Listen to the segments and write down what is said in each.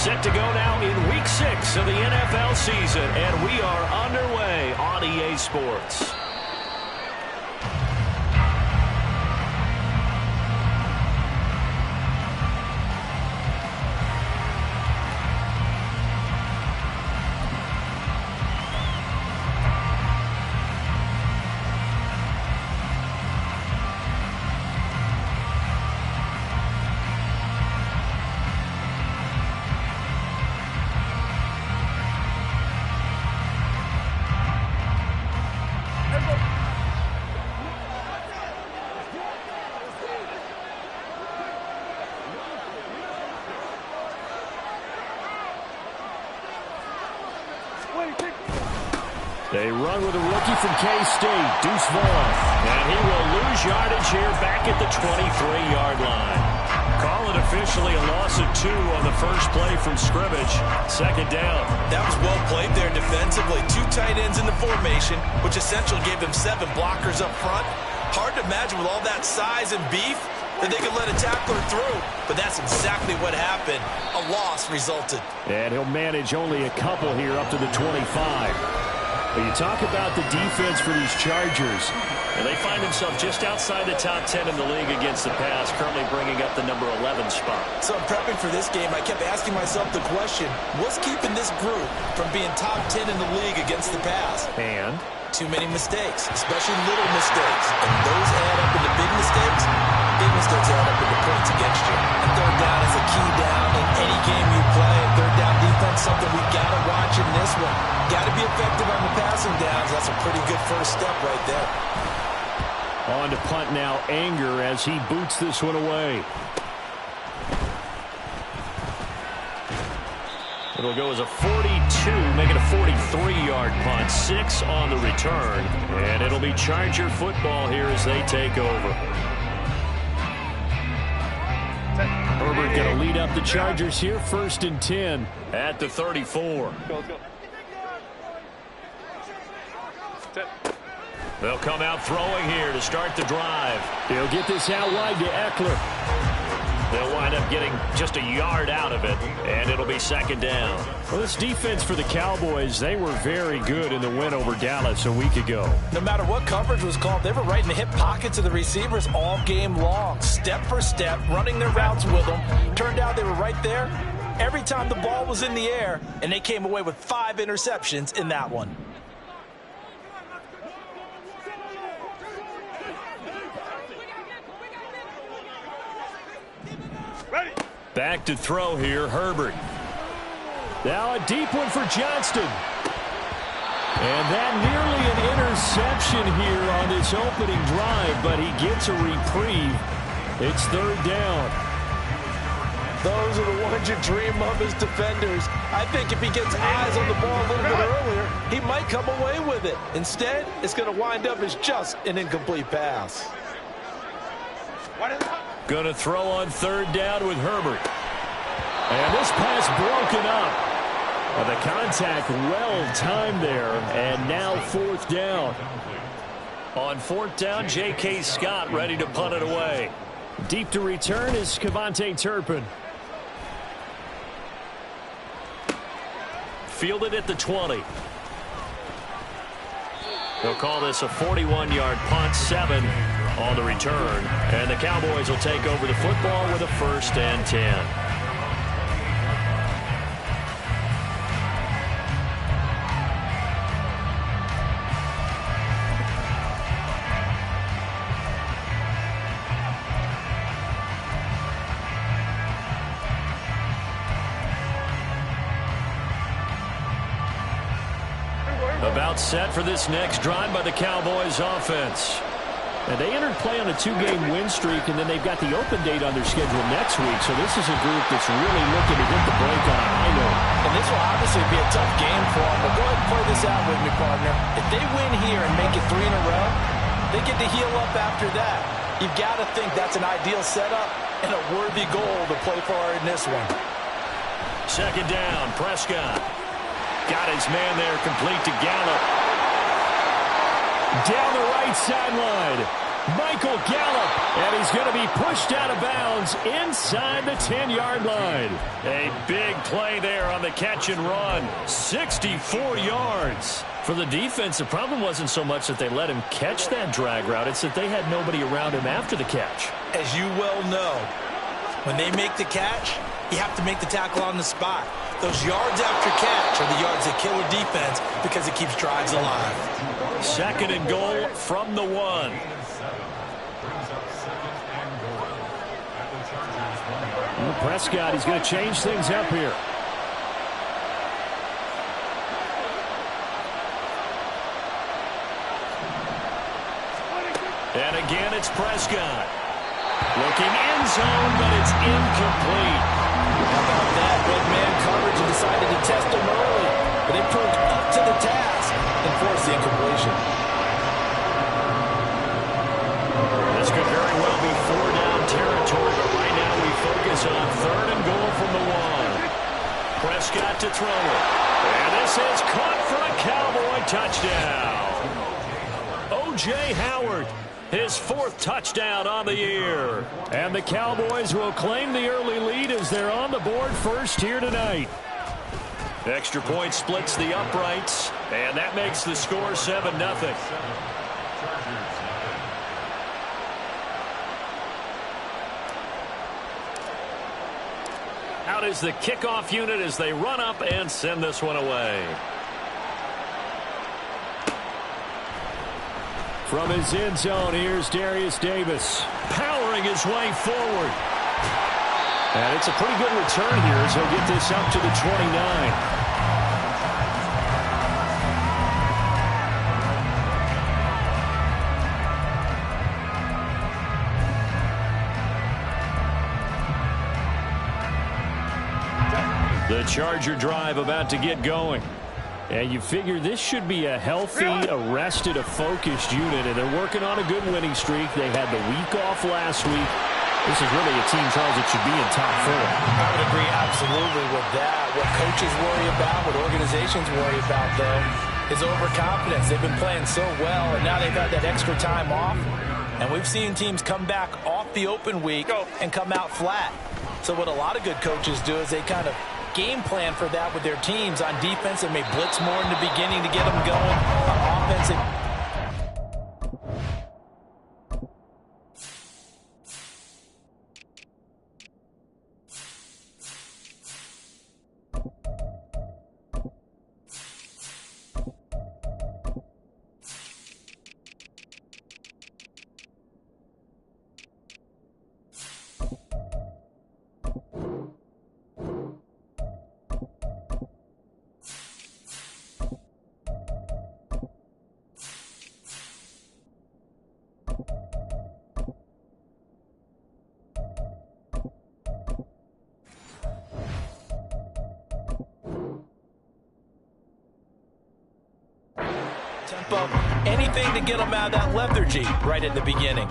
Set to go now in Week 6 of the NFL season, and we are underway on EA Sports. They run with a rookie from K-State, Deuce Vaughn. And he will lose yardage here back at the 23-yard line. Call it officially a loss of 2 on the first play from scrimmage. Second down. That was well played there defensively. 2 tight ends in the formation, which essentially gave them 7 blockers up front. Hard to imagine with all that size and beef that they could let a tackler through. But that's exactly what happened. A loss resulted. And he'll manage only a couple here up to the 25. Well, you talk about the defense for these Chargers. And they find themselves just outside the top 10 in the league against the pass, currently bringing up the number 11 spot. So in prepping for this game, I kept asking myself the question, what's keeping this group from being top 10 in the league against the pass? And? Too many mistakes, especially little mistakes. And those add up into big mistakes. Big mistakes add up into points against you. And third down is a key down in any game you play. And third down defense, something we got to watch in this one. Got to be effective on the passing downs. That's a pretty good first step right there. On to punt now, Anger, as he boots this one away. It'll go as a 42, making a 43-yard punt. 6 on the return. And it'll be Charger football here as they take over. Herbert going to lead up the Chargers here, 1st and 10 at the 34. Go. They'll come out throwing here to start the drive. He'll get this out wide to Eckler. They'll wind up getting just a yard out of it, and it'll be 2nd down. Well, this defense for the Cowboys, they were very good in the win over Dallas a week ago. No matter what coverage was called, they were right in the hip pockets of the receivers all game long. Step for step, running their routes with them. Turned out they were right there every time the ball was in the air, and they came away with 5 interceptions in that one. Back to throw here, Herbert. Now a deep one for Johnston. And that nearly an interception here on this opening drive, but he gets a reprieve. It's 3rd down. Those are the ones you dream of as defenders. I think if he gets eyes on the ball a little bit earlier, he might come away with it. Instead, it's going to wind up as just an incomplete pass. Going to throw on 3rd down with Herbert. And this pass broken up. The contact well timed there. And now 4th down. On 4th down, J.K. Scott ready to punt it away. Deep to return is Kevontae Turpin. Fielded at the 20. They'll call this a 41-yard punt, 7 on the return. And the Cowboys will take over the football with a 1st and 10. About set for this next drive by the Cowboys offense. And they entered play on a 2-game win streak, and then they've got the open date on their schedule next week. So this is a group that's really looking to hit the break on a high note. And this will obviously be a tough game for them. But go ahead and play this out with me, partner. If they win here and make it 3 in a row, they get to heal up after that. You've got to think that's an ideal setup and a worthy goal to play for in this one. 2nd down, Prescott. Got his man there, complete to Gallup. Down the right sideline, Michael Gallup. And he's going to be pushed out of bounds inside the 10-yard line. A big play there on the catch and run. 64 yards. For the defense, the problem wasn't so much that they let him catch that drag route. It's that they had nobody around him after the catch. As you well know, when they make the catch, you have to make the tackle on the spot. Those yards after catch are the yards that kill a defense because it keeps drives alive. 2nd and goal from the 1. Prescott, he's going to change things up here. And again, it's Prescott. Looking end zone, but it's incomplete. How about that? Red man coverage and decided to test him early. But they proved up to the task and forced the incompletion. This could very well be 4-down territory, but right now we focus on 3rd and goal from the 1. Prescott to throw it. And this is caught for a Cowboy touchdown. O.J. Howard, his 4th touchdown on the year. And the Cowboys will claim the early lead as they're on the board first here tonight. Extra point splits the uprights, and that makes the score 7-0. Out is the kickoff unit as they run up and send this one away. From his end zone, here's Darius Davis, powering his way forward. And it's a pretty good return here as he'll get this up to the 29. The Charger drive about to get going. And you figure this should be a healthy, arrested, a focused unit, and they're working on a good winning streak. They had the week off last week. This is really a team, Charles, that should be in top 4. I would agree absolutely with that. What coaches worry about, what organizations worry about, though, is overconfidence. They've been playing so well, and now they've had that extra time off. And we've seen teams come back off the open week and come out flat. So what a lot of good coaches do is they kind of game plan for that with their teams. On defense, they may blitz more in the beginning to get them going. On offense, anything to get them out of that lethargy right at the beginning.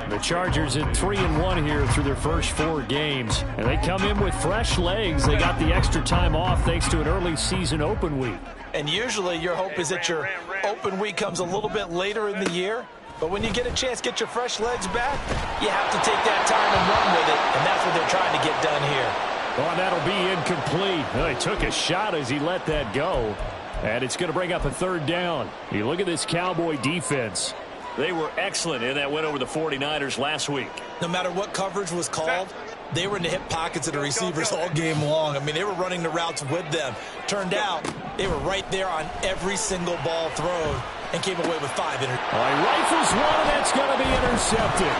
The Chargers at 3-1 here through their first 4 games. And they come in with fresh legs. They got the extra time off thanks to an early season open week. And usually your hope is that your open week comes a little bit later in the year. But when you get a chance to get your fresh legs back, you have to take that time and run with it. And that's what they're trying to get done here. Well, and that'll be incomplete. Well, he took a shot as he let that go. And it's going to bring up a 3rd down. You look at this Cowboy defense. They were excellent in that win over the 49ers last week. No matter what coverage was called, they were in the hip pockets of the receivers all game long. I mean, they were running the routes with them. Turned out, they were right there on every single ball thrown and came away with 5 He rifles one, and that's going to be intercepted.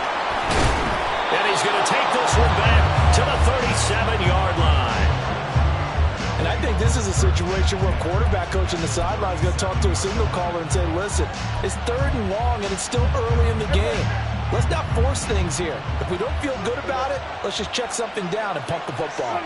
And he's going to take this one back to the 37-yard line. And I think this is a situation where a quarterback coach on the sideline is going to talk to a signal caller and say, listen, it's 3rd and long, and it's still early in the game. Let's not force things here. If we don't feel good about it, let's just check something down and pump the football.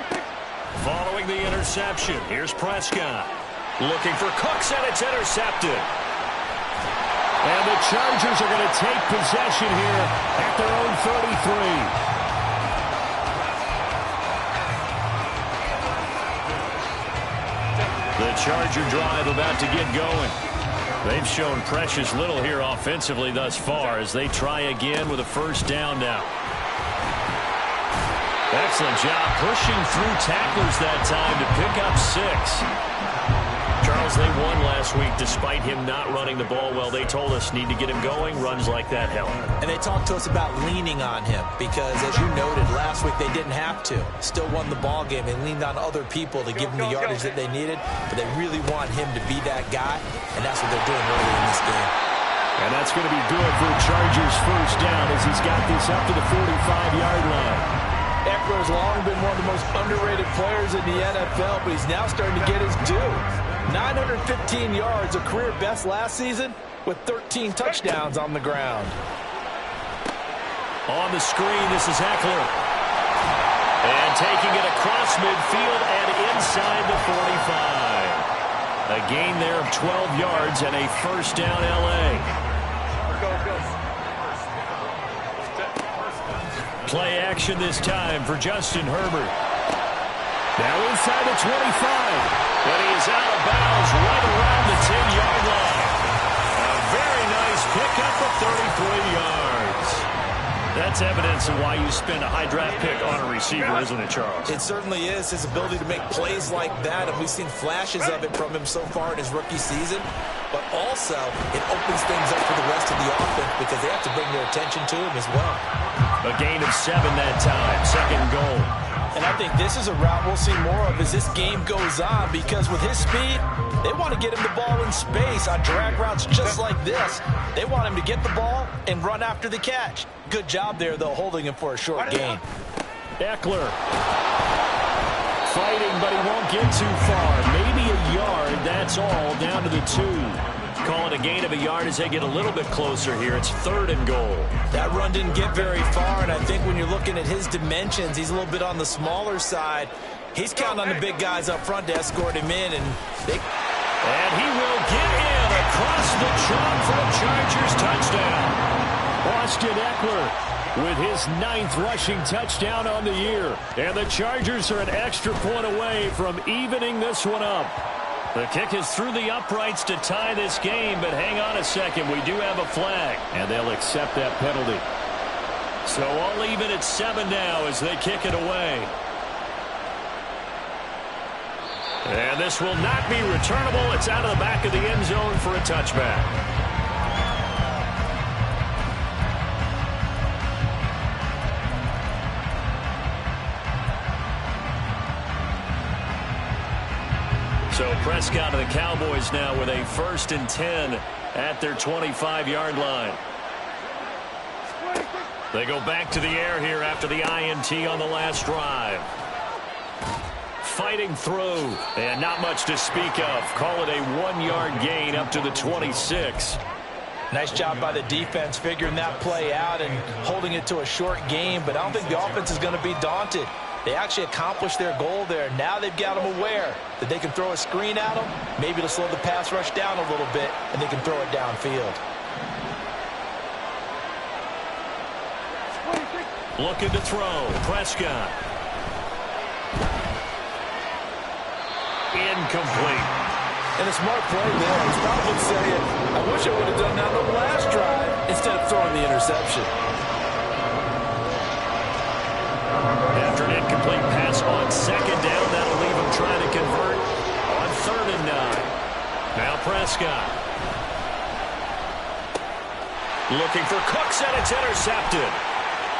Following the interception, here's Prescott. Looking for Cooks, and it's intercepted. And the Chargers are going to take possession here at their own 33. The Charger drive about to get going. They've shown precious little here offensively thus far as they try again with a first down now. Excellent job pushing through tacklers that time to pick up 6. Charles, they won last week despite him not running the ball well. They told us need to get him going. Runs like that help. And they talked to us about leaning on him because, as you noted, last week they didn't have to. Still won the ball game. They leaned on other people to give them the yardage that they needed, but they really want him to be that guy, and that's what they're doing early in this game. And that's going to be good for the Chargers' first down as he's got this up to the 45-yard line. Eckler has long been one of the most underrated players in the NFL, but he's now starting to get his due. 915 yards, a career best last season, with 13 touchdowns on the ground. On the screen, this is Eckler. And taking it across midfield and inside the 45. A gain there of 12 yards and a first down L.A. Play action this time for Justin Herbert. Now inside the 25. But he is out of bounds right around the 10-yard line. A very nice pickup of 33 yards. That's evidence of why you spend a high draft pick on a receiver, isn't it, Charles? It certainly is. His ability to make plays like that, and we've seen flashes of it from him so far in his rookie season. But also, it opens things up for the rest of the offense because they have to bring their attention to him as well. A gain of 7 that time, second and goal. And I think this is a route we'll see more of as this game goes on because with his speed, they want to get him the ball in space on drag routes just like this. They want him to get the ball and run after the catch. Good job there, though, holding him for a short gain. Eckler fighting, but he won't get too far. Maybe a yard, that's all, down to the 2. Call it a gain of a yard as they get a little bit closer here. It's third and goal. That run didn't get very far, and I think when you're looking at his dimensions, he's a little bit on the smaller side. He's counting on the big guys up front to escort him in, and he will get in across the chalk for a Chargers touchdown. Austin Eckler with his 9th rushing touchdown on the year. And the Chargers are an extra point away from evening this one up. The kick is through the uprights to tie this game, but hang on a second. We do have a flag, and they'll accept that penalty. So all even at 7 now as they kick it away. And this will not be returnable. It's out of the back of the end zone for a touchback. So Prescott of the Cowboys now with a 1st and 10 at their 25-yard line. They go back to the air here after the INT on the last drive. Fighting through, and not much to speak of. Call it a 1-yard gain up to the 26. Nice job by the defense figuring that play out and holding it to a short game, but I don't think the offense is going to be daunted. They actually accomplished their goal there. Now they've got them aware that they can throw a screen at them, maybe to slow the pass rush down a little bit, and they can throw it downfield. Looking to throw. Prescott. Incomplete. And a smart play there. He's probably saying, I wish I would have done that on the last drive instead of throwing the interception. After an incomplete pass on 2nd down, that'll leave him trying to convert on 3rd and 9. Now Prescott. Looking for Cooks, and it's intercepted.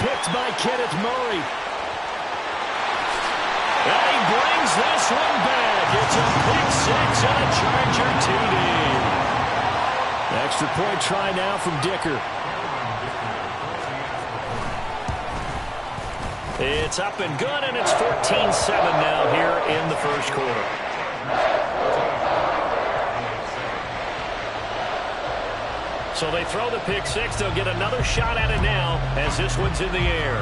Picked by Kenneth Murray. And he brings this one back. It's a pick 6 and a Charger TD. Extra point try now from Dicker. It's up and good, and it's 14-7 now here in the first quarter. So they throw the pick 6. They'll get another shot at it now as this one's in the air.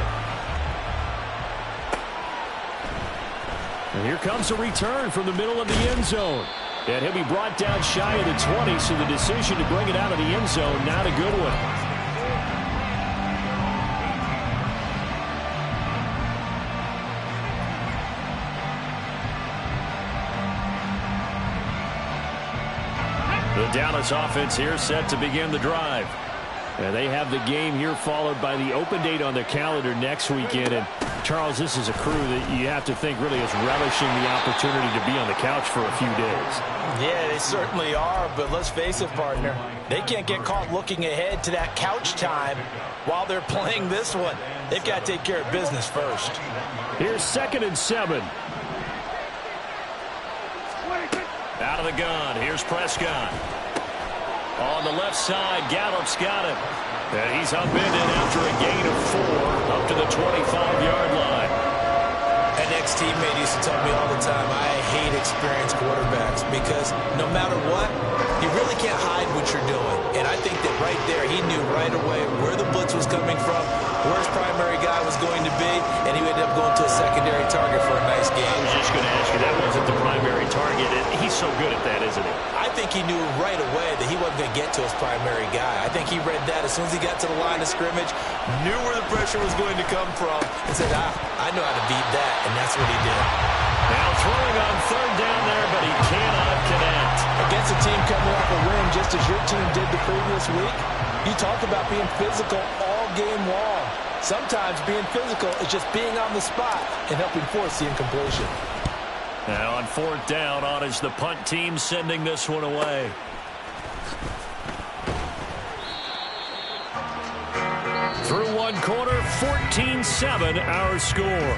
And here comes a return from the middle of the end zone. And he'll be brought down shy of the 20, so the decision to bring it out of the end zone, not a good one. The The Dallas offense here set to begin the drive. And they have the game here followed by the open date on their calendar next weekend. And, Charles, this is a crew that you have to think really is relishing the opportunity to be on the couch for a few days. Yeah, they certainly are, but let's face it, partner. They can't get caught looking ahead to that couch time while they're playing this one. They've got to take care of business first. Here's 2nd and 7. Out of the gun, here's Prescott. On the left side, Gallup's got him. And he's upended after a gain of 4 up to the 25-yard line. An ex-teammate used to tell me all the time, I hate experienced quarterbacks because no matter what, you really can't hide what you're doing. And I think that right there, he knew right away where the blitz was coming from, where his primary guy was going to be, and he ended up going to a secondary target for a nice game. I was just going to ask you, that wasn't the primary target. He's so good at that, isn't he? I think he knew right away that he wasn't going to get to his primary guy. I think he read that as soon as he got to the line of scrimmage, knew where the pressure was going to come from, and said, I know how to beat that, and that's what he did. Now throwing on 3rd down there, but he cannot connect. Against a team coming off a win, just as your team did the previous week, you talked about being physical all game long. Sometimes being physical is just being on the spot and helping force the incompletion. Now on 4th down, on is the punt team sending this one away. Through one quarter, 14-7 our score.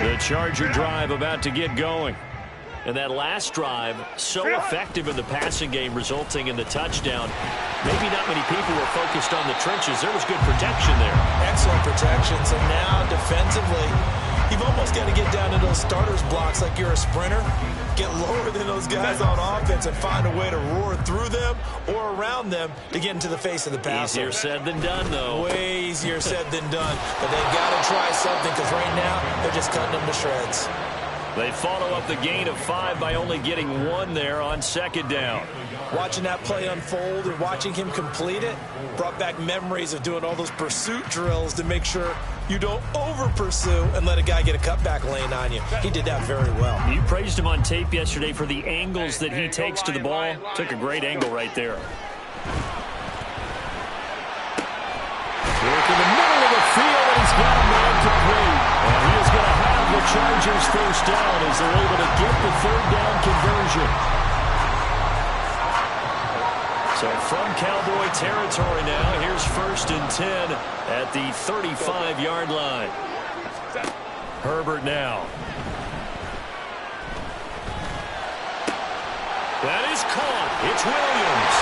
The Charger drive about to get going. And that last drive, so effective in the passing game, resulting in the touchdown. Maybe not many people were focused on the trenches. There was good protection there. Excellent protection. So now defensively, you've almost got to get down to those starters blocks like you're a sprinter. Get lower than those guys on offense and find a way to roar through them or around them to get into the face of the passer. Easier said than done, though. Way easier said than done. But they've got to try something because right now they're just cutting them to shreds. They follow up the gain of 5 by only getting 1 there on 2nd down. Watching that play unfold and watching him complete it brought back memories of doing all those pursuit drills to make sure you don't over-pursue and let a guy get a cutback lane on you. He did that very well. You praised him on tape yesterday for the angles that he takes to the ball. Took a great angle right there. Work in the middle of the field, and he's got a man complete. And he is going to have the Chargers first down as they're able to get the 3rd down conversion. So from Cowboy territory now, here's 1st and 10 at the 35-yard line. Herbert now. That is caught. It's Williams.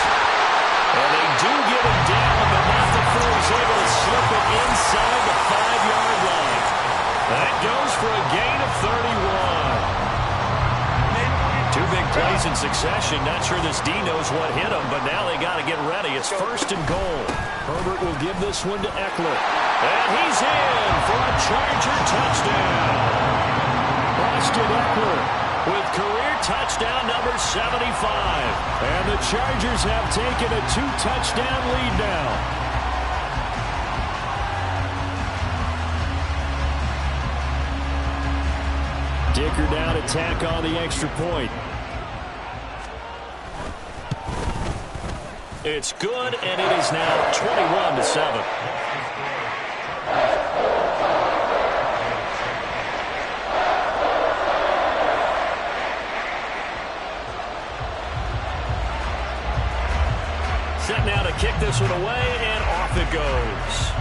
And they do get him down, but not before he's able to slip it inside the 5-yard line. That goes for a gain of 31. 2 big plays in succession. Not sure this D knows what hit him, but now they got to get ready. It's 1st and goal. Herbert will give this one to Eckler. And he's in for a Charger touchdown. Austin Eckler with career touchdown number 75. And the Chargers have taken a 2-touchdown lead now. Dicker down to tack on the extra point. It's good, and it is now 21-7. Set now to kick this one away, and off it goes.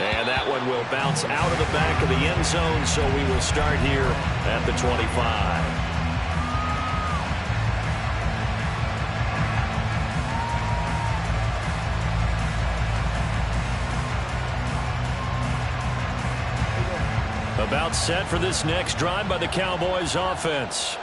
And that one will bounce out of the back of the end zone, so we will start here at the 25. About set for this next drive by the Cowboys offense.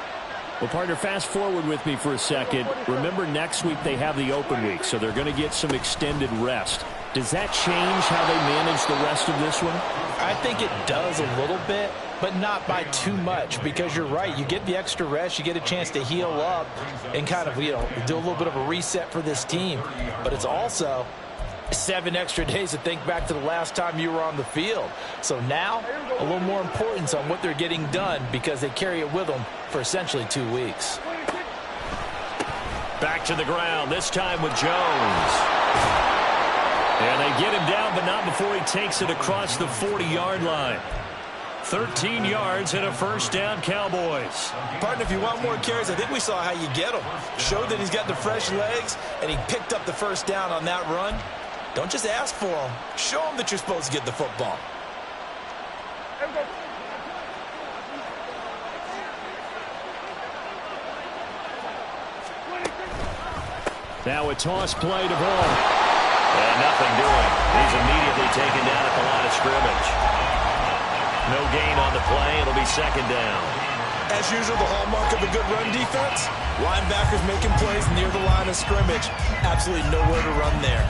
Well, partner, fast forward with me for a second. Remember, next week they have the open week, so they're going to get some extended rest. Does that change how they manage the rest of this one? I think it does a little bit, but not by too much, because you're right. You get the extra rest. You get a chance to heal up and kind of, do a little bit of a reset for this team. But it's also 7 extra days to think back to the last time you were on the field. So now, a little more importance on what they're getting done because they carry it with them for essentially 2 weeks. Back to the ground, this time with Jones. And they get him down, but not before he takes it across the 40-yard line. 13 yards and a first down, Cowboys. Partner, if you want more carries, I think we saw how you get him. Showed that he's got the fresh legs, and he picked up the first down on that run. Don't just ask for him. Show him that you're supposed to get the football. Now a toss play to Vaughn. And nothing doing. He's immediately taken down at the line of scrimmage. No gain on the play. It'll be second down. As usual, the hallmark of a good run defense, linebackers making plays near the line of scrimmage. Absolutely nowhere to run there.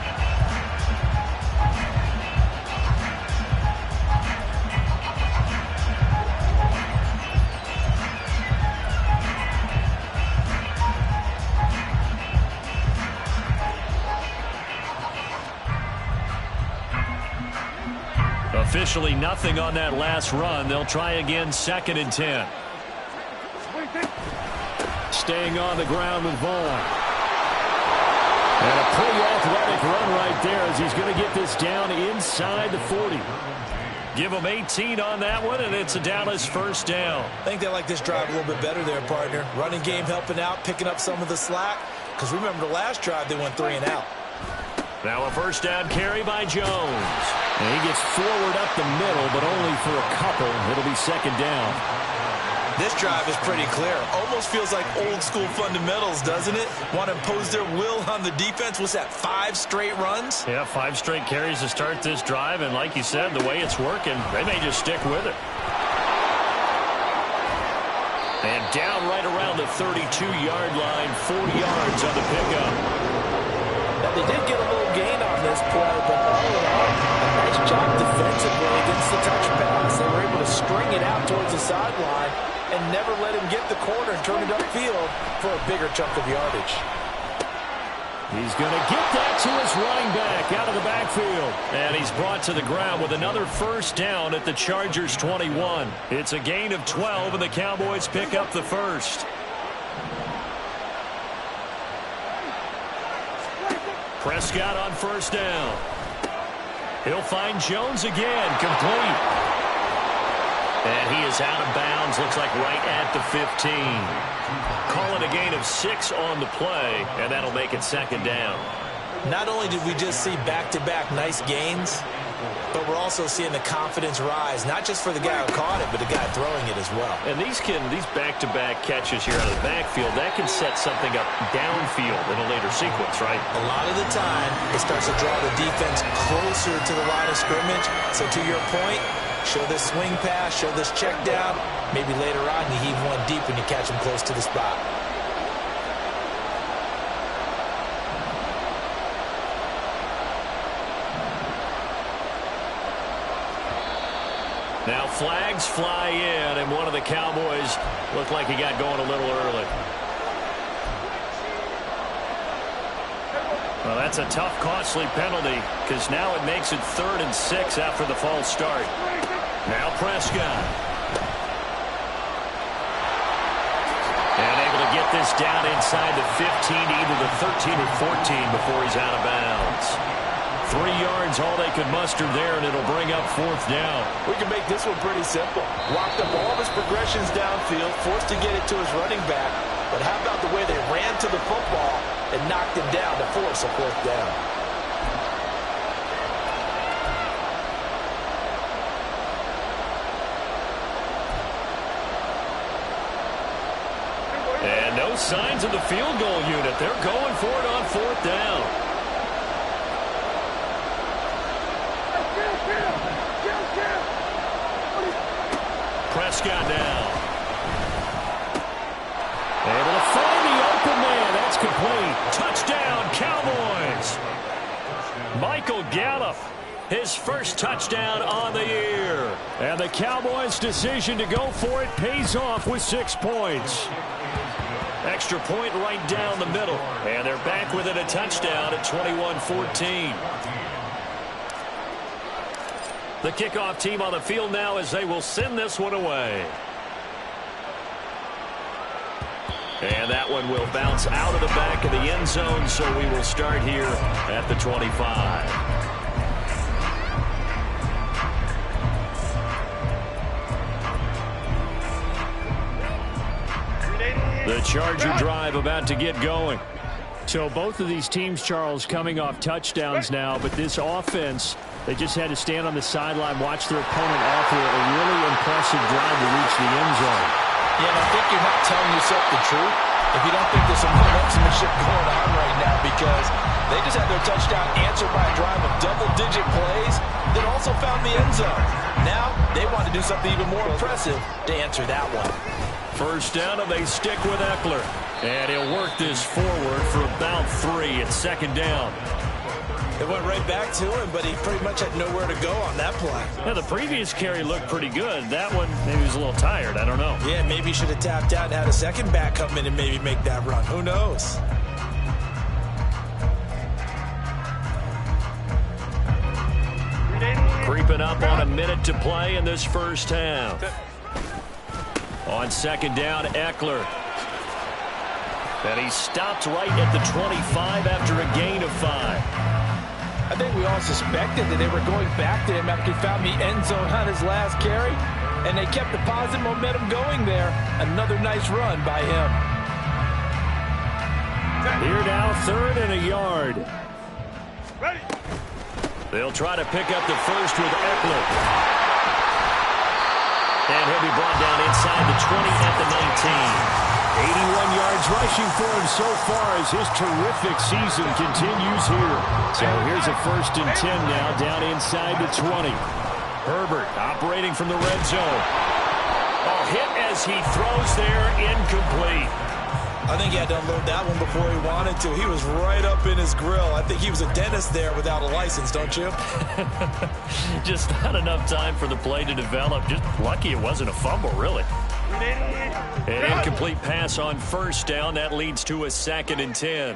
Officially nothing on that last run. They'll try again, 2nd and 10. Staying on the ground with Vaughn. And a pretty athletic run right there as he's going to get this down inside the 40. Give him 18 on that one, and it's a Dallas first down. I think they like this drive a little bit better there, partner. Running game helping out, picking up some of the slack. Because remember the last drive, they went 3 and out. Now a first down carry by Jones. And he gets forward up the middle, but only for a couple. It'll be second down. This drive is pretty clear. Almost feels like old school fundamentals, doesn't it? Want to impose their will on the defense. What's that, 5 straight runs? Yeah, 5 straight carries to start this drive. And like you said, the way it's working, they may just stick with it. And down right around the 32-yard line, 4 yards on the pickup. Now, they did get a little gain on this play, but all in all, a nice job defensively against the touch pass. They were able to string it out towards the sideline and never let him get the corner and turn it upfield for a bigger chunk of yardage. He's going to get that to his running back out of the backfield. And he's brought to the ground with another first down at the Chargers' 21. It's a gain of 12, and the Cowboys pick up the first. Prescott on first down. He'll find Jones again, complete. And he is out of bounds, looks like right at the 15. Call it a gain of 6 on the play, and that'll make it second down. Not only did we just see back-to-back nice gains, but we're also seeing the confidence rise, not just for the guy who caught it, but the guy throwing it as well. And these back-to-back catches here out of the backfield, that can set something up downfield in a later sequence, right? A lot of the time, it starts to draw the defense closer to the line of scrimmage. So to your point, show this swing pass, show this check down. Maybe later on you heave one deep and you catch him close to the spot. Now flags fly in, and one of the Cowboys looked like he got going a little early. Well, that's a tough, costly penalty, because now it makes it 3rd and 6 after the false start. Now Prescott. And able to get this down inside the 15, either the 13 or 14 before he's out of bounds. 3 yards, all they could muster there, and it'll bring up 4th down. We can make this one pretty simple. Walked up all of his progressions downfield, forced to get it to his running back. But how about the way they ran to the football and knocked him down to force a 4th down? And no signs of the field goal unit. They're going for it on 4th down. Prescott now. Able to find the open man. That's complete. Touchdown, Cowboys. Michael Gallup his first touchdown on the year. And the Cowboys' decision to go for it pays off with 6 points. Extra point right down the middle. And they're back within a touchdown at 21-14. The kickoff team on the field now as they will send this one away. And that one will bounce out of the back of the end zone, so we will start here at the 25. The Charger drive about to get going. So both of these teams, Charles, coming off touchdowns now, but this offense, they just had to stand on the sideline, watch their opponent offer a really impressive drive to reach the end zone. Yeah, and I think you're not telling yourself the truth if you don't think there's some one-upsmanship going on right now, because they just had their touchdown answered by a drive of double-digit plays that also found the end zone. Now they want to do something even more impressive to answer that one. First down, and they stick with Eckler. And he'll work this forward for about 3 at second down. It went right back to him, but he pretty much had nowhere to go on that play. Yeah, the previous carry looked pretty good. That one, maybe he was a little tired. I don't know. Yeah, maybe he should have tapped out and had a second back come in and maybe make that run. Who knows? Creeping up on a minute to play in this first half. On second down, Eckler. And he stopped right at the 25 after a gain of 5. I think we all suspected that they were going back to him after he found the end zone on his last carry, and they kept the positive momentum going there. Another nice run by him. Here now, 3rd and a yard. Ready. They'll try to pick up the first with Eckler. And he'll be brought down inside the 20 at the 19. 81 yards rushing for him so far as his terrific season continues here. So here's a 1st and 10 now down inside the 20. Herbert operating from the red zone. Oh, hit as he throws there, incomplete. I think he had to unload that one before he wanted to. He was right up in his grill. I think he was a dentist there without a license, don't you? Just not enough time for the play to develop. Just lucky it wasn't a fumble, really. An incomplete pass on first down. That leads to a 2nd and 10.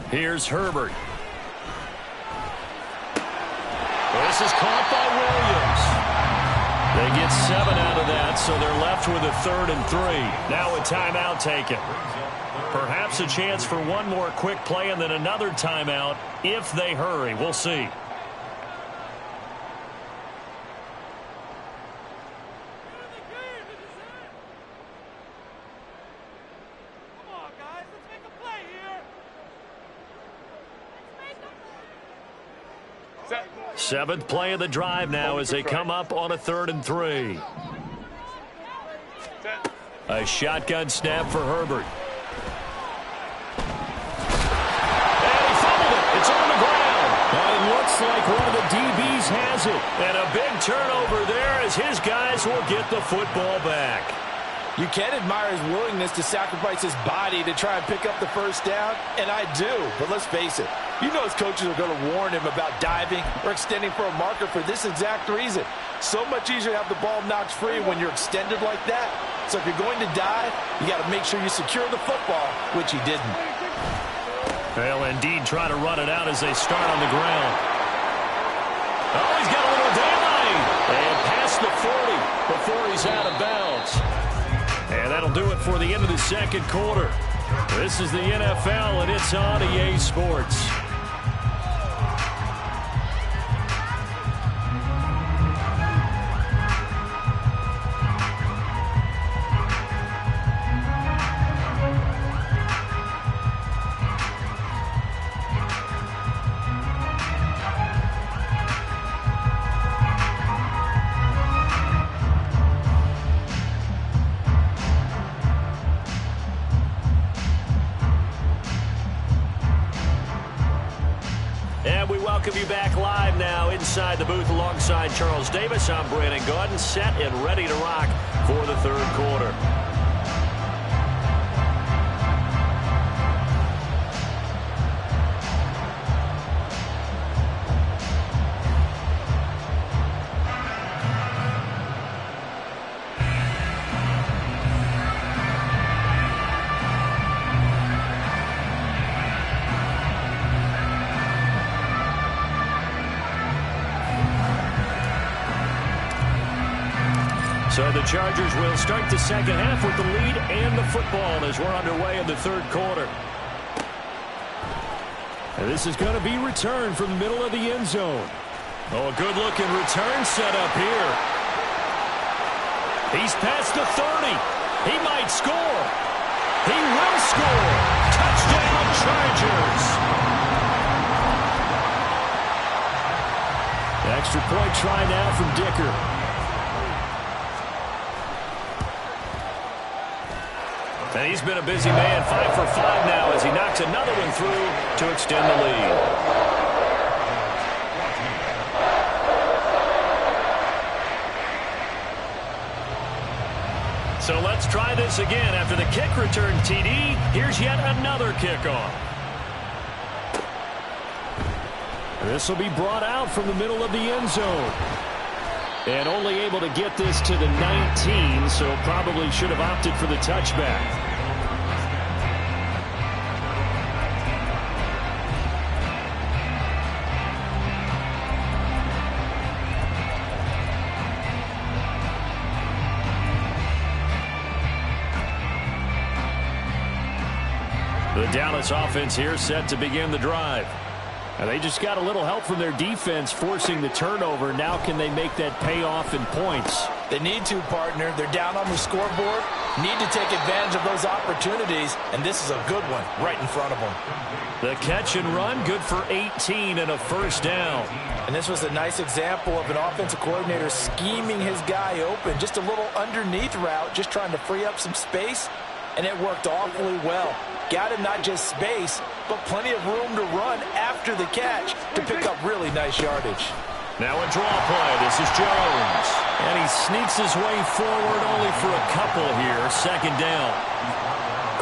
Here's Herbert. This is caught by Williams. They get 7 out of that, so they're left with a 3rd and 3. Now a timeout taken. Perhaps a chance for one more quick play and then another timeout if they hurry. We'll see. Seventh play of the drive now as they come up on a 3rd and 3. A shotgun snap for Herbert. And he fumbled it. It's on the ground. And it looks like one of the DBs has it. And a big turnover there as his guys will get the football back. You can admire his willingness to sacrifice his body to try and pick up the first down, and I do. But let's face it, you know his coaches are going to warn him about diving or extending for a marker for this exact reason. So much easier to have the ball knocked free when you're extended like that. So if you're going to dive, you got to make sure you secure the football, which he didn't. They'll indeed try to run it out as they start on the ground. Oh, he's got a little daylight. And past the 40 before he's out of bounds. And that'll do it for the end of the second quarter. This is the NFL, and it's on EA Sports. Welcome you back live now inside the booth alongside Charles Davis. I'm Brandon Gaudin, set and ready to rock for the 3rd quarter. So the Chargers will start the second half with the lead and the football as we're underway in the third quarter. And this is going to be returned from the middle of the end zone. Oh, a good-looking return set up here. He's past the 30. He might score. He will score. Touchdown, Chargers. Extra point try now from Dicker. And he's been a busy man, 5 for 5 now as he knocks another one through to extend the lead. So let's try this again. After the kick return TD, here's yet another kickoff. This will be brought out from the middle of the end zone. And only able to get this to the 19, so probably should have opted for the touchback. The Dallas offense here set to begin the drive. And they just got a little help from their defense forcing the turnover. Now can they make that pay off in points? They need to, partner. They're down on the scoreboard. Need to take advantage of those opportunities. And this is a good one right in front of them. The catch and run, good for 18 and a first down. And this was a nice example of an offensive coordinator scheming his guy open. Just a little underneath route, just trying to free up some space. And it worked awfully well. Got him not just space, but plenty of room to run after the catch to pick up really nice yardage. Now a draw play. This is Jones. And he sneaks his way forward only for a couple here. Second down.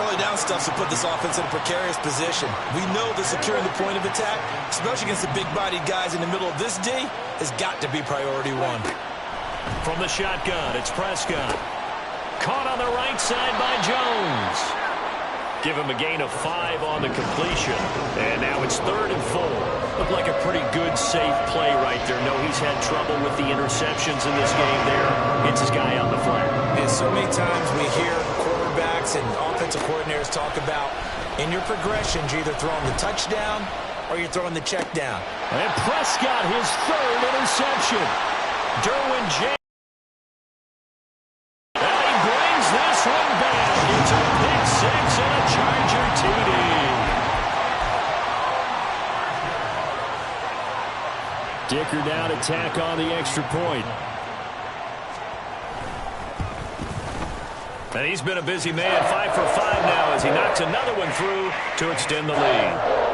Early down stuff to put this offense in a precarious position. We know that securing the point of attack, especially against the big-bodied guys in the middle of this D, has got to be priority one. From the shotgun, it's Prescott. Caught on the right side by Jones. Give him a gain of 5 on the completion. And now it's 3rd and 4. Looked like a pretty good, safe play right there. No, he's had trouble with the interceptions in this game there. Hits his guy on the flat. And so many times we hear quarterbacks and offensive coordinators talk about in your progressions, you're either throwing the touchdown or you're throwing the check down. And Prescott, his 3rd interception. Derwin James. This one back. It's a pick 6 and a Charger TD. Dicker now to tack on the extra point. And he's been a busy man, 5 for 5 now as he knocks another one through to extend the lead.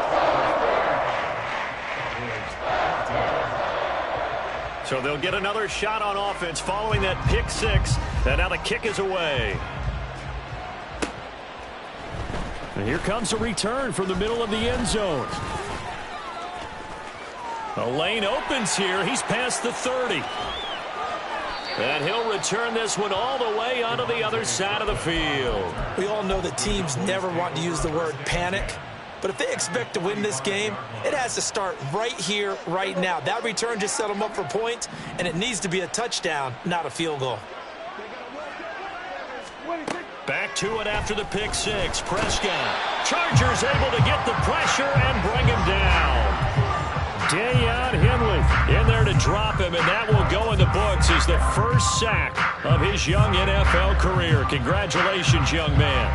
So they'll get another shot on offense following that pick 6. And now the kick is away. And here comes a return from the middle of the end zone. The lane opens here. He's past the 30. And he'll return this one all the way onto the other side of the field. We all know that teams never want to use the word panic. But if they expect to win this game, it has to start right here, right now. That return just set them up for points, and it needs to be a touchdown, not a field goal. Back to it after the pick 6. Prescott. Chargers able to get the pressure and bring him down. Dayon Henley in there to drop him, and that will go in the books as the first sack of his young NFL career. Congratulations, young man.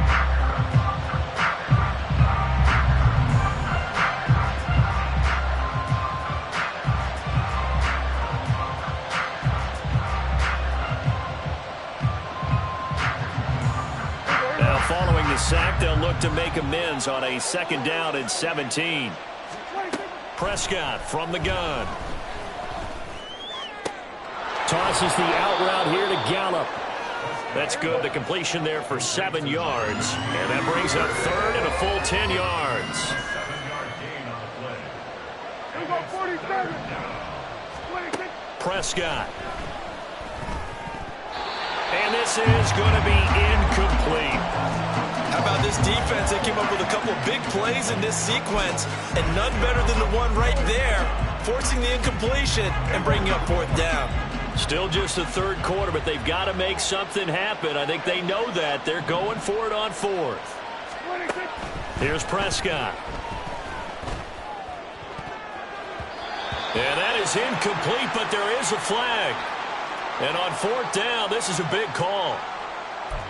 Following the sack, they'll look to make amends on a 2nd down and 17. Prescott from the gun. Tosses the out route here to Gallup. That's good. The completion there for 7 yards. And that brings up 3rd and a full 10 yards. Prescott. And this is going to be incomplete. How about this defense? They came up with a couple of big plays in this sequence, and none better than the one right there, forcing the incompletion and bringing up 4th down. Still just the third quarter, but they've got to make something happen. I think they know that. They're going for it on fourth. Here's Prescott. And that is incomplete, but there is a flag. And on fourth down, this is a big call.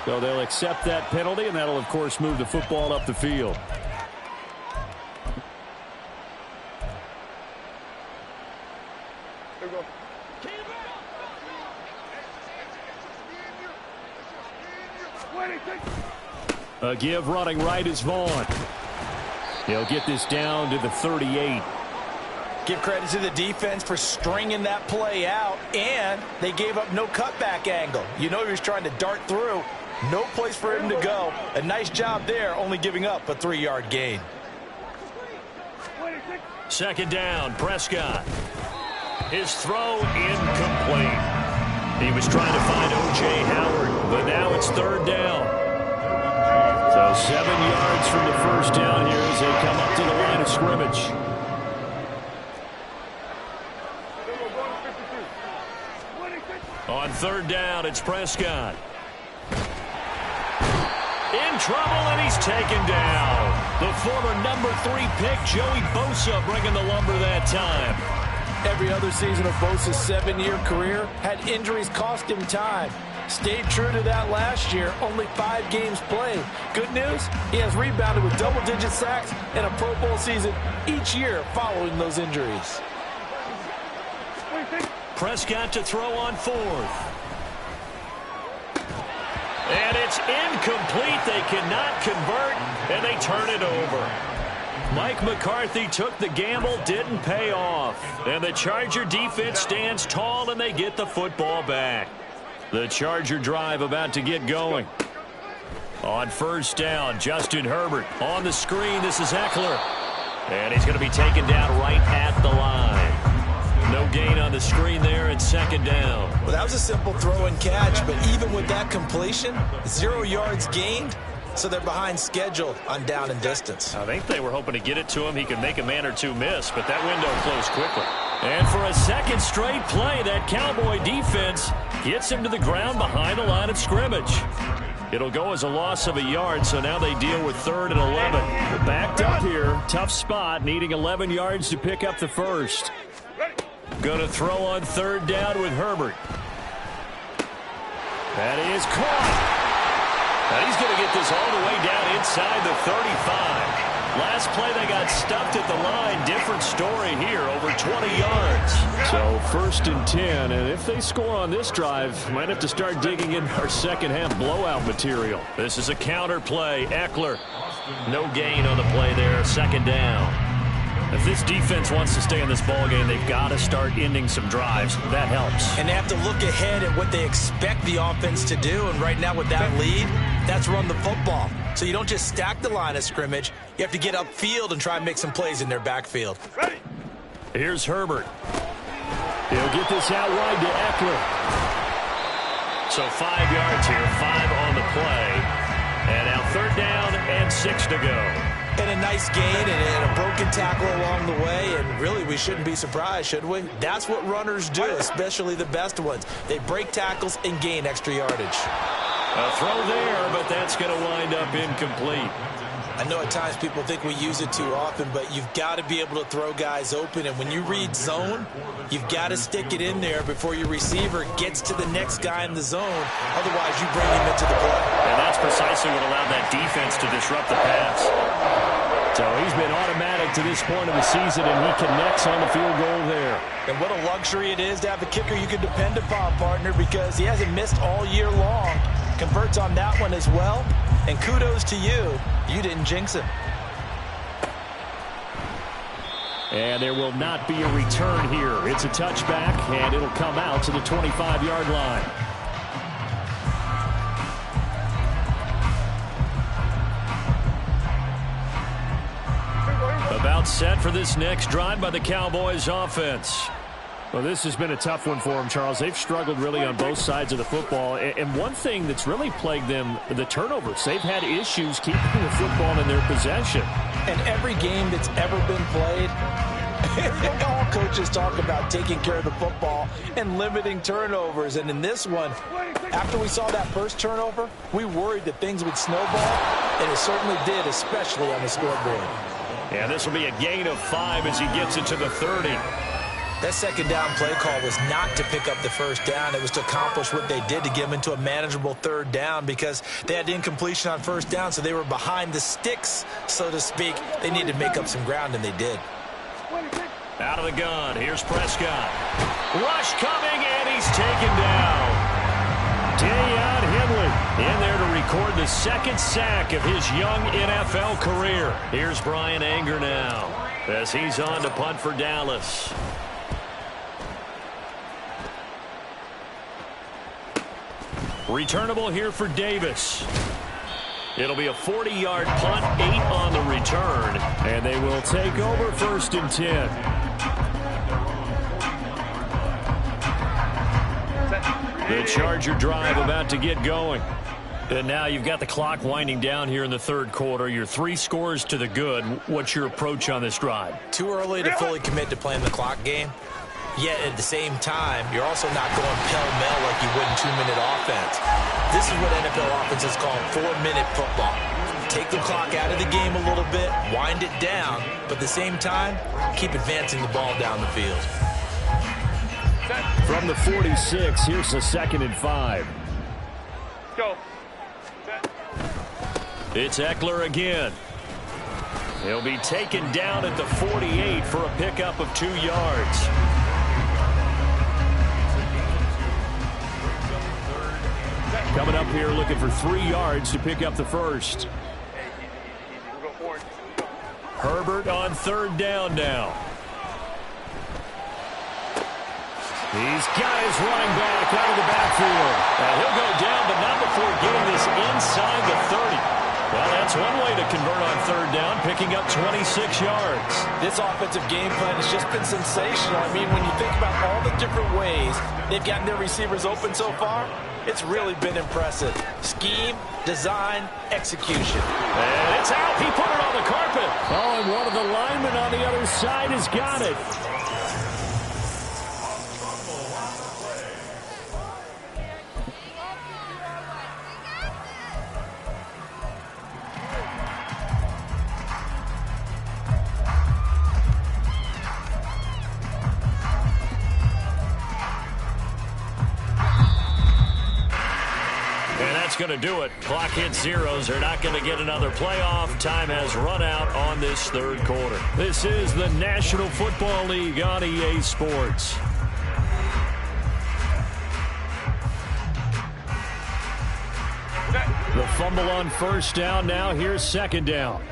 So they'll accept that penalty, and that'll, of course, move the football up the field. A give running right is Vaughn. He'll get this down to the 38. Give credit to the defense for stringing that play out, and they gave up no cutback angle. You know he was trying to dart through. No place for him to go. A nice job there, only giving up a 3-yard gain. Second down, Prescott. His throw incomplete. He was trying to find O.J. Howard, but now it's third down. So 7 yards from the first down here as they come up to the line of scrimmage. On third down, it's Prescott. In trouble, and he's taken down. The former number 3 pick, Joey Bosa, bringing the lumber that time. Every other season of Bosa's 7-year career had injuries cost him time. Stayed true to that last year, only 5 games played. Good news, he has rebounded with double-digit sacks and a Pro Bowl season each year following those injuries. Prescott to throw on fourth. And it's incomplete. They cannot convert, and they turn it over. Mike McCarthy took the gamble, didn't pay off. And the Charger defense stands tall, and they get the football back. The Charger drive about to get going. On first down, Justin Herbert. On the screen, this is Eckler. And he's going to be taken down right at the line. No gain on the screen there at second down. Well, that was a simple throw and catch, but even with that completion, 0 yards gained, so they're behind schedule on down and distance. I think they were hoping to get it to him. He could make a man or two miss, but that window closed quickly. And for a second straight play, that Cowboy defense gets him to the ground behind the line of scrimmage. It'll go as a loss of a yard, so now they deal with 3rd and 11. They're backed up here. Tough spot, needing 11 yards to pick up the first. Going to throw on third down with Herbert. That is caught. Now he's going to get this all the way down inside the 35. Last play they got stuffed at the line. Different story here, over 20 yards. So 1st and 10, and if they score on this drive, might have to start digging in our second half blowout material. This is a counter play. Eckler, no gain on the play there. 2nd down. If this defense wants to stay in this ballgame, they've got to start ending some drives. That helps. And they have to look ahead at what they expect the offense to do. And right now with that lead, that's run the football. So you don't just stack the line of scrimmage. You have to get upfield and try and make some plays in their backfield. Here's Herbert. He'll get this out wide to Eckler. So 5 yards here, 5 on the play. And now 3rd down and 6 to go. And a nice gain and a broken tackle along the way, and really we shouldn't be surprised, should we? That's what runners do, especially the best ones. They break tackles and gain extra yardage. A throw there, but that's going to wind up incomplete. I know at times people think we use it too often, but you've got to be able to throw guys open, and when you read zone, you've got to stick it in there before your receiver gets to the next guy in the zone. Otherwise, you bring him into the play. And that's precisely what allowed that defense to disrupt the pass. So he's been automatic to this point of the season, and he connects on the field goal there. And what a luxury it is to have a kicker you can depend upon, partner, because he hasn't missed all year long. Converts on that one as well. And kudos to you. You didn't jinx him. And there will not be a return here. It's a touchback, and it'll come out to the 25-yard line. About set for this next drive by the Cowboys offense. Well, this has been a tough one for them, Charles. They've struggled really on both sides of the football. And one thing that's really plagued them, the turnovers. They've had issues keeping the football in their possession. And every game that's ever been played All coaches talk about taking care of the football and limiting turnovers. And in this one, after we saw that first turnover, we worried that things would snowball, and it certainly did, especially on the scoreboard. Yeah, this will be a gain of 5 as he gets it to the 30. That second down play call was not to pick up the first down. It was to accomplish what they did to get them into a manageable third down because they had incompletion on first down, so they were behind the sticks, so to speak. They needed to make up some ground, and they did. Out of the gun, here's Prescott. Rush coming, and he's taken down. Dayon Henley in there to record the second sack of his young NFL career. Here's Brian Anger now as he's on to punt for Dallas. Returnable here for Davis. It'll be a 40-yard punt, 8 on the return, and they will take over 1st and 10. The Charger drive about to get going. And now you've got the clock winding down here in the third quarter. You're 3 scores to the good. What's your approach on this drive? Too early to fully commit to playing the clock game. Yet at the same time, you're also not going pell-mell like you would in 2-minute offense. This is what NFL offenses call 4-minute football. Take the clock out of the game a little bit, wind it down, but at the same time, keep advancing the ball down the field. From the 46, here's the 2nd and 5. Go. It's Eckler again. He'll be taken down at the 48 for a pickup of 2 yards. Coming up here looking for 3 yards to pick up the first. Herbert on 3rd down now. He's got his running back out of the backfield. And he'll go down, but not before getting this inside the 30. Well, that's one way to convert on 3rd down, picking up 26 yards. This offensive game plan has just been sensational. I mean, when you think about all the different ways they've gotten their receivers open so far, it's really been impressive. Scheme, design, execution. And it's out. He put it on the carpet. Oh, and one of the linemen on the other side has got it. Going to do it. Clock hits zeros. They're not going to get another playoff. Time has run out on this third quarter. This is the National Football League on EA Sports. The fumble on 1st down. Now here's 2nd down.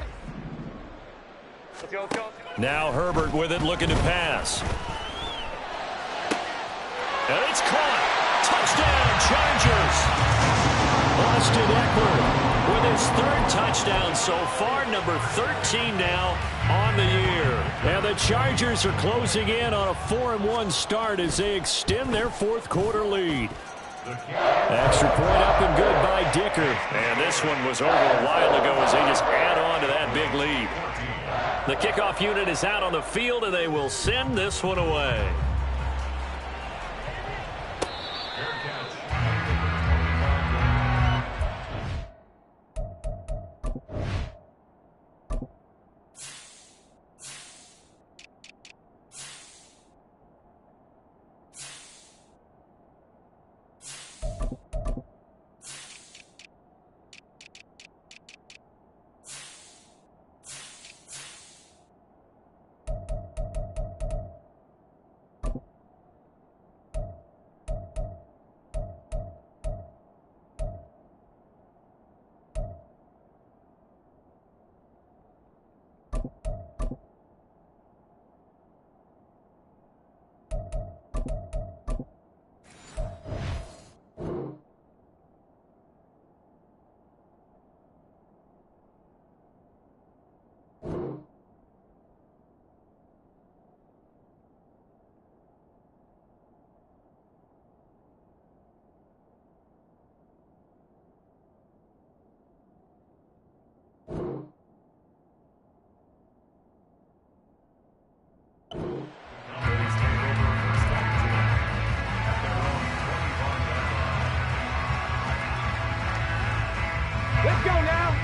Now Herbert with it, looking to pass. And it's caught. Touchdown, Chargers. Austin Eckler with his 3rd touchdown so far, number 13 now on the year. And the Chargers are closing in on a 4-1 start as they extend their 4th quarter lead. Extra point up and good by Dicker. And this one was over a while ago as they just add on to that big lead. The kickoff unit is out on the field, and they will send this one away.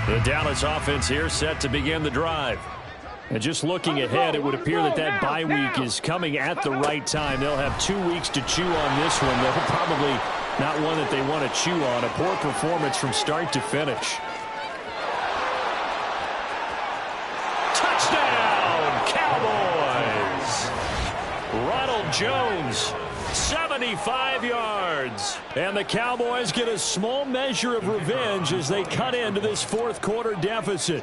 The Dallas offense here set to begin the drive. And just looking ahead, it would appear that that bye week is coming at the right time. They'll have 2 weeks to chew on this one. They'll probably not one that they want to chew on. A poor performance from start to finish. Touchdown, Cowboys! Ronald Jones, 75 yards. And the Cowboys get a small measure of revenge as they cut into this fourth quarter deficit.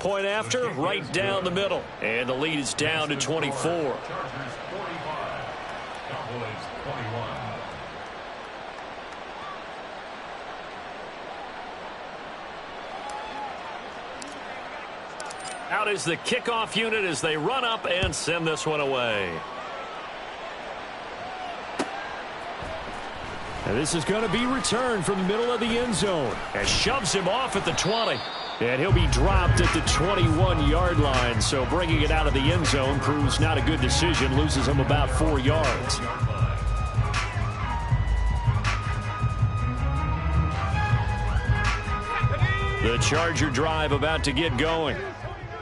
Point after, right down the middle. And the lead is down to 24. Out is the kickoff unit as they run up and send this one away. And this is going to be returned from the middle of the end zone. And shoves him off at the 20. And he'll be dropped at the 21-yard line. So bringing it out of the end zone proves not a good decision. Loses him about 4 yards. The Charger drive about to get going.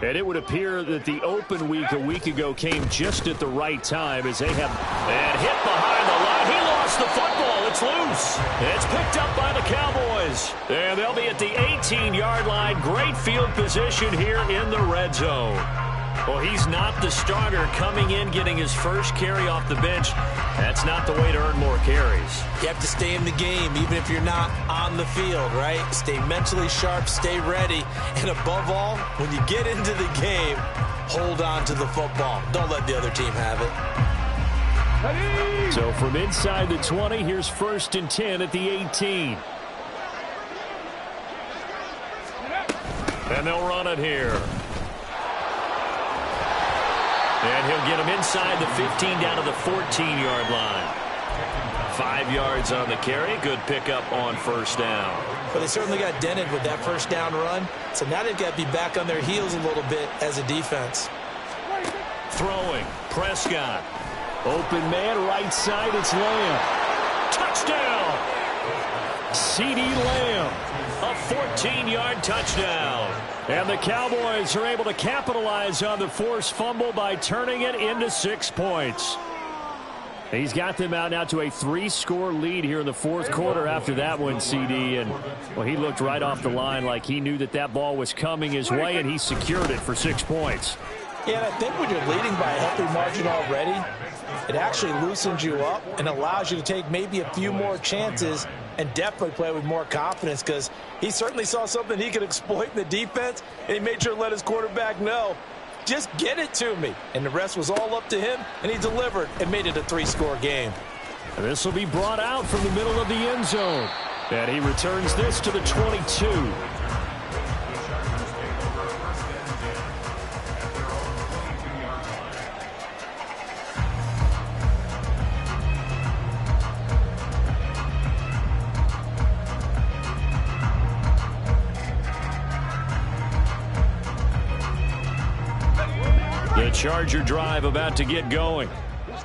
And it would appear that the open week a week ago came just at the right time as they have and hit behind the line. He lost the football. It's loose. It's picked up by the Cowboys. And they'll be at the 18-yard line. Great field position here in the red zone. Well, he's not the starter coming in, getting his first carry off the bench. That's not the way to earn more carries. You have to stay in the game, even if you're not on the field, right? Stay mentally sharp, stay ready, and above all, when you get into the game, hold on to the football. Don't let the other team have it. So from inside the 20, here's 1st and 10 at the 18. And they'll run it here. And he'll get him inside the 15 down to the 14-yard line. 5 yards on the carry. Good pickup on 1st down. But they certainly got dented with that 1st down run. So now they've got to be back on their heels a little bit as a defense. Throwing. Prescott. Open man, right side. It's Lamb. Touchdown. CeeDee Lamb. A 14-yard touchdown. And the Cowboys are able to capitalize on the forced fumble by turning it into 6 points. He's got them out now to a 3-score lead here in the fourth quarter after that one, CD. And, well, he looked right off the line like he knew that that ball was coming his way, and he secured it for 6 points. Yeah, and I think when you're leading by a healthy margin already, it actually loosens you up and allows you to take maybe a few more chances and definitely play with more confidence, because he certainly saw something he could exploit in the defense, and he made sure to let his quarterback know, just get it to me. And the rest was all up to him, and he delivered and made it a 3-score game. And this will be brought out from the middle of the end zone. And he returns this to the 22. The Charger drive about to get going.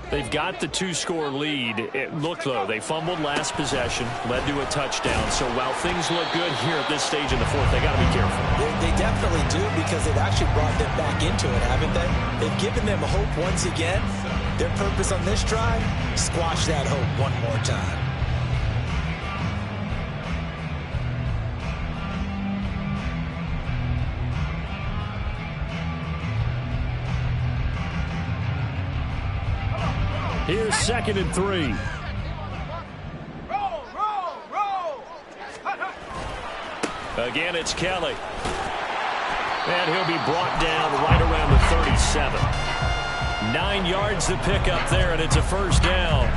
They've got the 2-score lead. Look, though, they fumbled last possession, led to a touchdown. So while things look good here at this stage in the fourth, they got to be careful. They definitely do, because they've actually brought them back into it, haven't they? They've given them hope once again. Their purpose on this drive, squash that hope one more time. Here's 2nd and 3. Again, it's Kelly. And he'll be brought down right around the 37. 9 yards to pick up there, and it's a 1st down.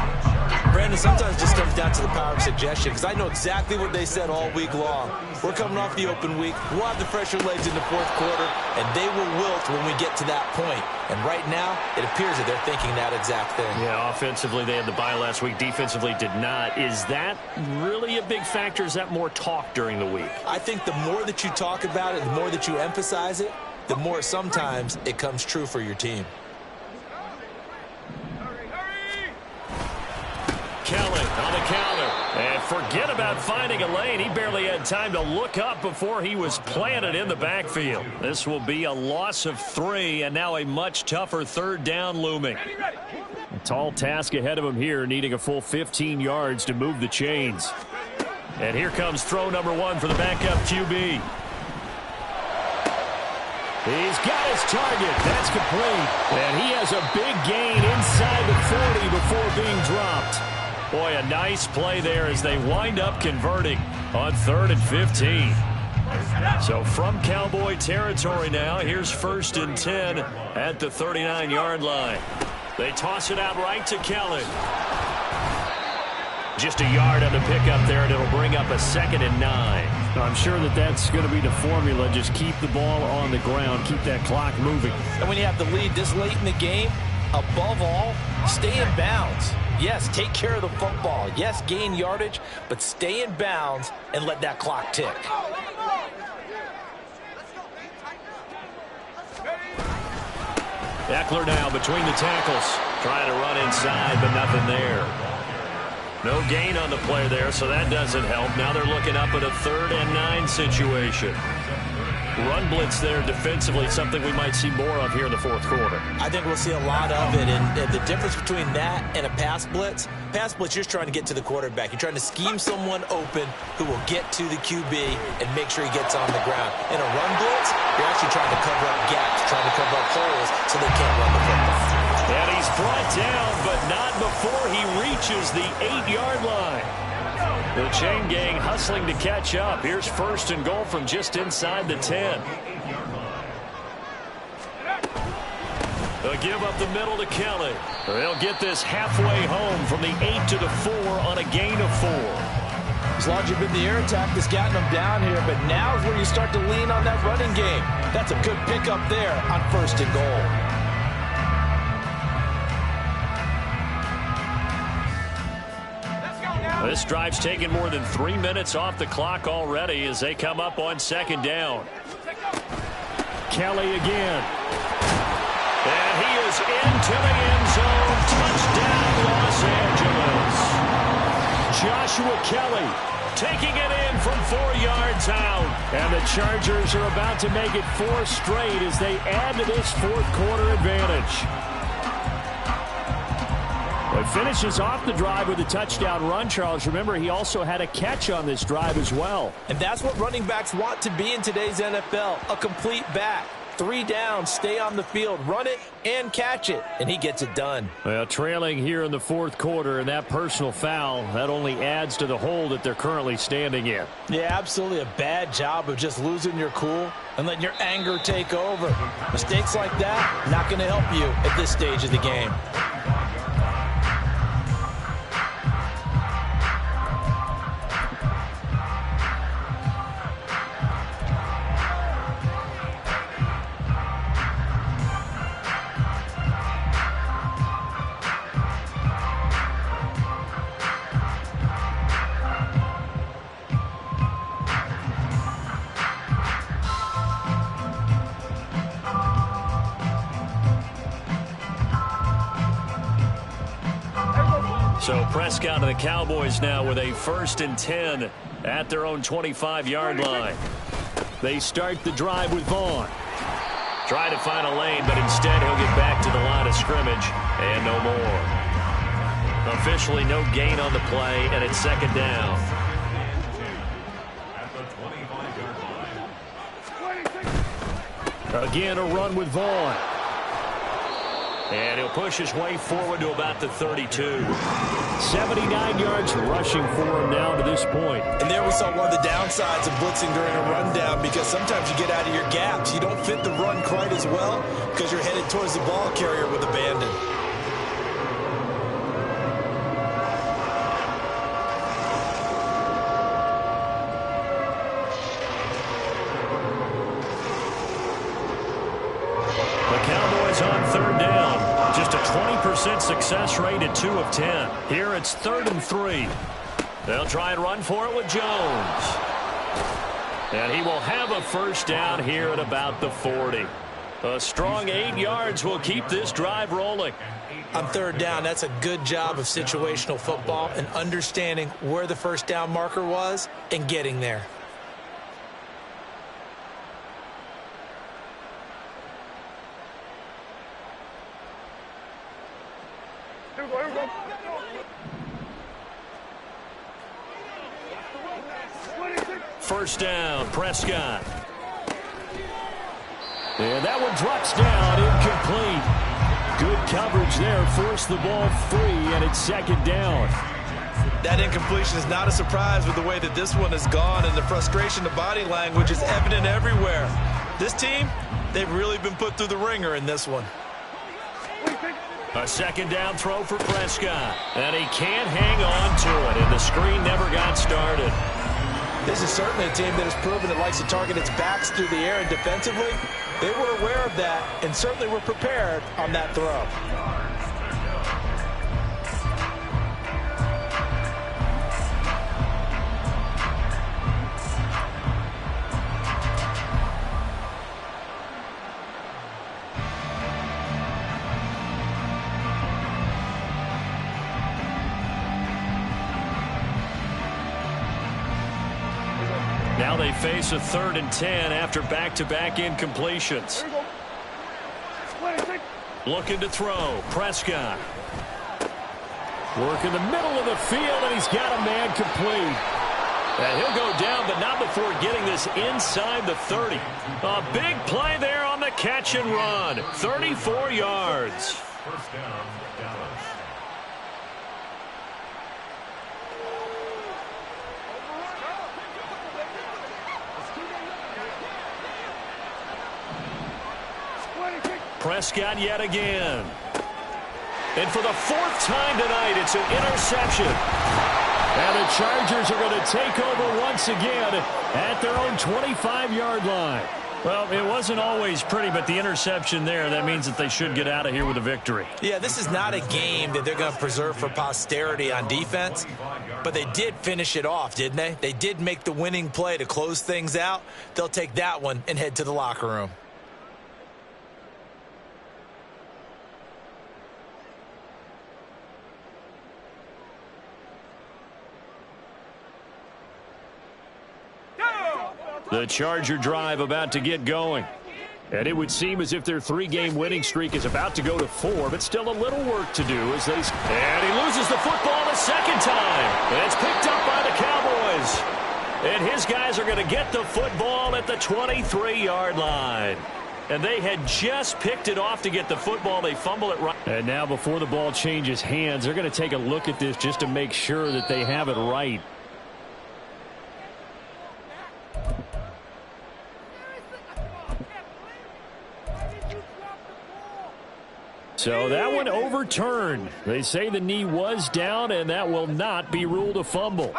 Brandon, sometimes it just comes down to the power of suggestion, because I know exactly what they said all week long. We're coming off the open week. We'll have the fresher legs in the fourth quarter, and they will wilt when we get to that point. And right now, it appears that they're thinking that exact thing. Yeah, offensively, they had the bye last week. Defensively, did not. Is that really a big factor? Is that more talk during the week? I think the more that you talk about it, the more that you emphasize it, the more sometimes it comes true for your team. Kelly on the counter. And forget about finding a lane. He barely had time to look up before he was planted in the backfield. This will be a loss of 3, and now a much tougher third down looming. A tall task ahead of him here, needing a full 15 yards to move the chains. And here comes throw number 1 for the backup QB. He's got his target. That's complete. And he has a big gain inside the 40 before being dropped. Boy, a nice play there as they wind up converting on 3rd and 15. So from Cowboy territory now, here's 1st and 10 at the 39-yard line. They toss it out right to Kelly. Just a yard on the pickup there, and it'll bring up a 2nd and 9. I'm sure that's going to be the formula. Just keep the ball on the ground, keep that clock moving. And when you have the lead this late in the game, above all, stay in bounds. Yes, take care of the football. Yes, gain yardage, but stay in bounds and let that clock tick. Eckler now between the tackles. Trying to run inside, but nothing there. No gain on the play there, so that doesn't help. Now they're looking up at a 3rd and 9 situation. Run blitz there defensively, something we might see more of here in the 4th quarter. I think we'll see a lot of it, and the difference between that and a pass blitz, you're just trying to get to the quarterback. You're trying to scheme someone open who will get to the QB and make sure he gets on the ground. In a run blitz, you're actually trying to cover up gaps, trying to cover up holes so they can't run the football. And he's brought down, but not before he reaches the 8-yard line. The chain gang hustling to catch up. Here's 1st and goal from just inside the 10. They'll give up the middle to Kelly. They'll get this halfway home from the 8 to the 4 on a gain of 4. As long as you've been the air attack that's gotten them down here, but now is where you start to lean on that running game. That's a good pickup there on 1st and goal. This drive's taken more than 3 minutes off the clock already as they come up on 2nd down. Kelly again. And he is into the end zone. Touchdown, Los Angeles. Joshua Kelly taking it in from 4 yards out. And the Chargers are about to make it 4 straight as they add to this 4th quarter advantage. It finishes off the drive with a touchdown run, Charles. Remember, he also had a catch on this drive as well. And that's what running backs want to be in today's NFL, a complete back. 3 down, stay on the field, run it, and catch it. And he gets it done. Well, trailing here in the 4th quarter, and that personal foul, that only adds to the hole that they're currently standing in. Yeah, absolutely a bad job of just losing your cool and letting your anger take over. Mistakes like that, not going to help you at this stage of the game. So Prescott and the Cowboys now with a 1st and 10 at their own 25-yard line. They start the drive with Vaughn. Try to find a lane, but instead he'll get back to the line of scrimmage and no more. Officially no gain on the play, and it's 2nd down. Again, a run with Vaughn. And he'll push his way forward to about the 32. 79 yards rushing for him now to this point. And there we saw one of the downsides of blitzing during a rundown, because sometimes you get out of your gaps. You don't fit the run quite as well because you're headed towards the ball carrier with abandon. On 3rd down, just a 20% success rate at 2 of 10. Here it's 3rd and 3. They'll try and run for it with Jones. And he will have a 1st down here at about the 40. A strong 8 yards will keep this drive rolling. On third down, that's a good job of situational football and understanding where the first down marker was and getting there. Here we go. First down, Prescott. And that one drops down, incomplete. Good coverage there, forced the ball free, and it's second down. That incompletion is not a surprise with the way that this one has gone, and the frustration, the body language is evident everywhere. This team, they've really been put through the ringer in this one. A second down throw for Prescott, and he can't hang on to it, and the screen never got started. This is certainly a team that has proven it likes to target its backs through the air, and defensively, they were aware of that and certainly were prepared on that throw. Now they face a 3rd and 10 after back-to-back incompletions. Looking to throw. Prescott. Work in the middle of the field, and he's got a man complete. And he'll go down, but not before getting this inside the 30. A big play there on the catch and run. 34 yards. First down, Dallas. Prescott yet again. And for the 4th time tonight, it's an interception. And the Chargers are going to take over once again at their own 25-yard line. Well, it wasn't always pretty, but the interception there, that means that they should get out of here with a victory. Yeah, this is not a game that they're going to preserve for posterity on defense, but they did finish it off, didn't they? They did make the winning play to close things out. They'll take that one and head to the locker room. The Charger drive about to get going. And it would seem as if their 3-game winning streak is about to go to 4, but still a little work to do as they... And he loses the football the second time. And it's picked up by the Cowboys. And his guys are going to get the football at the 23-yard line. And they had just picked it off to get the football. They fumble it right. And now before the ball changes hands, they're going to take a look at this just to make sure that they have it right. So that one overturned. They say the knee was down, and that will not be ruled a fumble.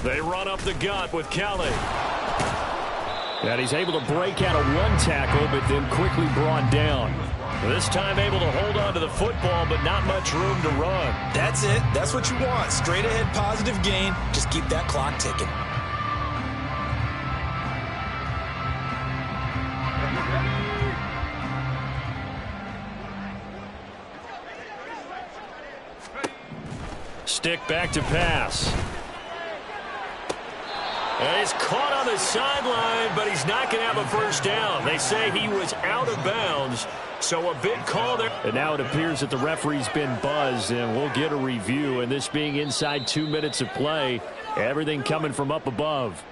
They run up the gut with Kelly. And he's able to break out of one tackle, but then quickly brought down. This time able to hold on to the football, but not much room to run. That's it. That's what you want. Straight ahead positive gain. Just keep that clock ticking. Stick back to pass. And he's caught on the sideline, but he's not going to have a first down. They say he was out of bounds, so a big call there. And now it appears that the referee's been buzzed, and we'll get a review. And this being inside 2 minutes of play, everything coming from up above.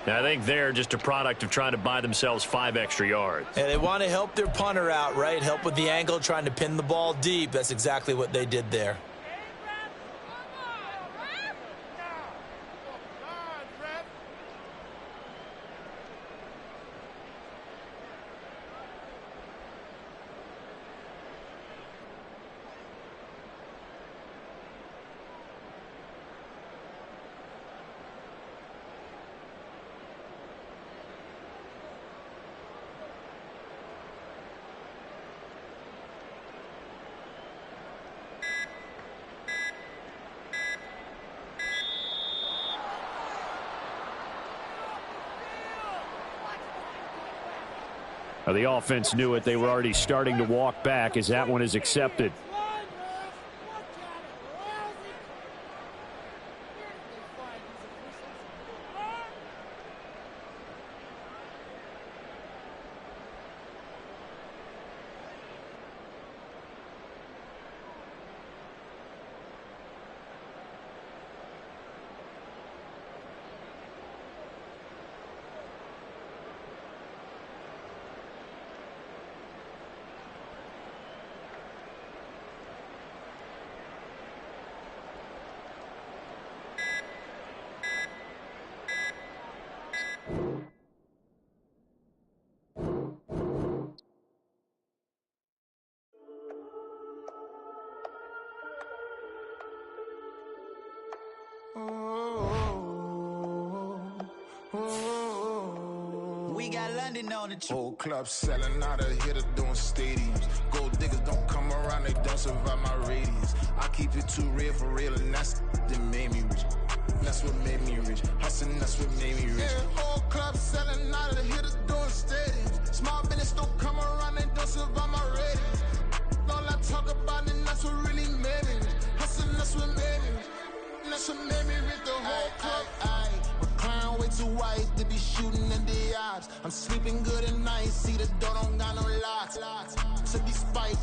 I think they're just a product of trying to buy themselves 5 extra yards. And they want to help their punter out, right? Help with the angle, trying to pin the ball deep. That's exactly what they did there. The offense knew it. They were already starting to walk back as that one is accepted. We got London on the trip. Whole club selling out of here to doing stadiums. Gold diggers don't come around, they don't survive my radius. I keep it too real for real, and that's that made me rich. That's what made me rich. Hustling, that's what made me rich. Yeah, whole club selling out of here to doing stadiums. Small business don't come around, they don't survive my radius. All I talk about, and that's what really made me rich. Hustling, that's what made me rich. That's what made me rich. The whole club. Clown way too white to be shooting in the eyes. I'm sleeping good at night. See the door don't got no locks. So despite